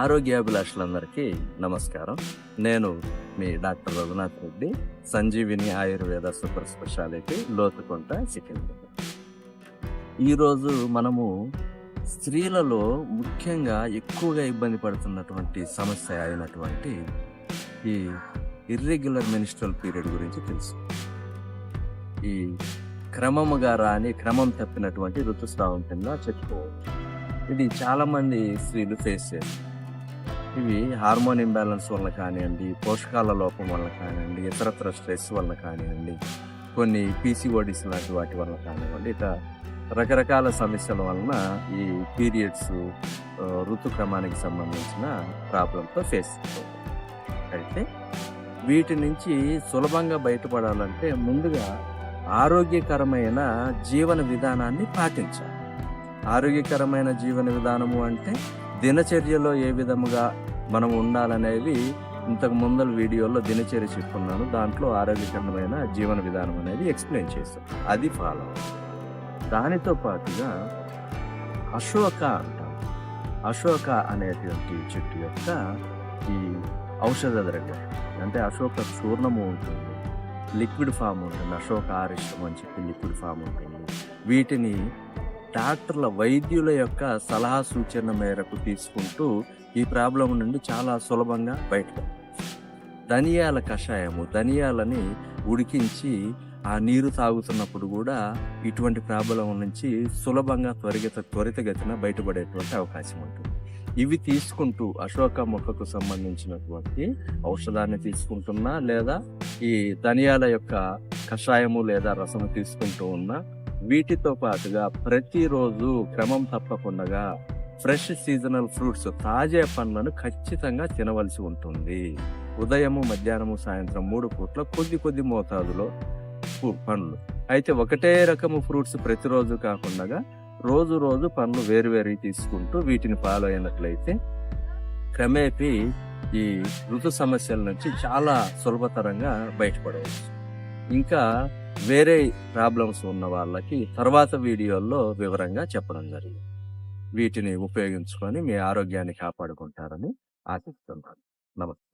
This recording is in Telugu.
ఆరోగ్యాభిలాషులందరికీ నమస్కారం. నేను మీ doctor Raghunath Reddy, Sanjeevini Ayurveda super speciality, Lothkunta, Secunderabad. ఈరోజు మనము స్త్రీలలో ముఖ్యంగా ఎక్కువగా ఇబ్బంది పడుతున్నటువంటి సమస్య అయినటువంటి ఈ ఇర్రెగ్యులర్ మెన్స్ట్రువల్ పీరియడ్ గురించి తెలుసు. ఈ క్రమముగా రాని, క్రమం తప్పినటువంటి ఋతుస్రావం కింద చెప్పుకోవచ్చు. ఇది చాలామంది స్త్రీలు ఫేస్ చేస్తారు. ఇవి హార్మోన్ ఇంబ్యాలెన్స్ వల్ల కానివ్వండి, పోషకాల లోపం వల్ల కానివ్వండి, ఇతరత్ర స్ట్రెస్ వల్ల కానివ్వండి, కొన్ని పీసీఓడిస్ లాంటి వాటి వల్ల కానివ్వండి, ఇక రకరకాల సమస్యల వలన ఈ పీరియడ్స్ ఋతుక్రమానికి సంబంధించిన ప్రాబ్లంతో ఫేస్ చేస్తారు. అయితే వీటి నుంచి సులభంగా బయటపడాలంటే ముందుగా ఆరోగ్యకరమైన జీవన విధానాన్ని పాటించాలి. ఆరోగ్యకరమైన జీవన విధానము అంటే దినచర్యలో ఏ విధముగా మనం ఉండాలనేవి ఇంతకు ముందల వీడియోలో దినచర్య చెప్పుకున్నాను. దాంట్లో ఆరోగ్యకరమైన జీవన విధానం అనేది ఎక్స్ప్లెయిన్ చేస్తాం. అది ఫాలో. దానితో పాటుగా అశోక అంటాం. అశోక అనేటువంటి చెట్టు యొక్క ఈ ఔషధ ద్రవ్యం అంటే అశోక చూర్ణము ఉంటుంది, లిక్విడ్ ఫామ్ ఉంటుంది, అశోక ఆరిష్టం అని చెప్పి లిక్విడ్ ఫామ్ ఉంటుంది. వీటిని డాక్టర్ల, వైద్యుల యొక్క సలహా సూచన మేరకు తీసుకుంటూ ఈ ప్రాబ్లం నుండి చాలా సులభంగా బయటపడవచ్చు. ధనియాల కషాయము, ధనియాలని ఉడికించి ఆ నీరు తాగుతున్నప్పుడు కూడా ఇటువంటి ప్రాబ్లం నుంచి సులభంగా త్వరితగతిన బయటపడేటువంటి అవకాశం ఉంటుంది. ఇవి తీసుకుంటూ అశోక మొక్కకు సంబంధించినటువంటి ఔషధాన్ని తీసుకుంటున్నా, లేదా ఈ ధనియాల యొక్క కషాయము లేదా రసము తీసుకుంటూ ఉన్నా, వీటితో పాటుగా ప్రతిరోజు క్రమం తప్పకుండా ఫ్రెష్ సీజనల్ ఫ్రూట్స్, తాజా పండ్లను ఖచ్చితంగా తినవలసి ఉంటుంది. ఉదయము, మధ్యాహ్నము, సాయంత్రం 3 పూట్ల కొద్ది మోతాదులో పండ్లు. అయితే ఒకటే రకము ఫ్రూట్స్ ప్రతిరోజు కాకుండా రోజు పండ్లు వేరువేరు తీసుకుంటూ వీటిని ఫాలో అయినట్లయితే క్రమేపీ ఈ ఋతు సమస్యల నుంచి చాలా సులభతరంగా బయటపడవచ్చు. ఇంకా వేరే ప్రాబ్లమ్స్ ఉన్న వాళ్ళకి తర్వాత వీడియోల్లో వివరంగా చెప్పడం జరిగింది. వీటిని ఉపయోగించుకొని మీ ఆరోగ్యాన్ని కాపాడుకుంటారని ఆశిస్తున్నాను. నమస్తే.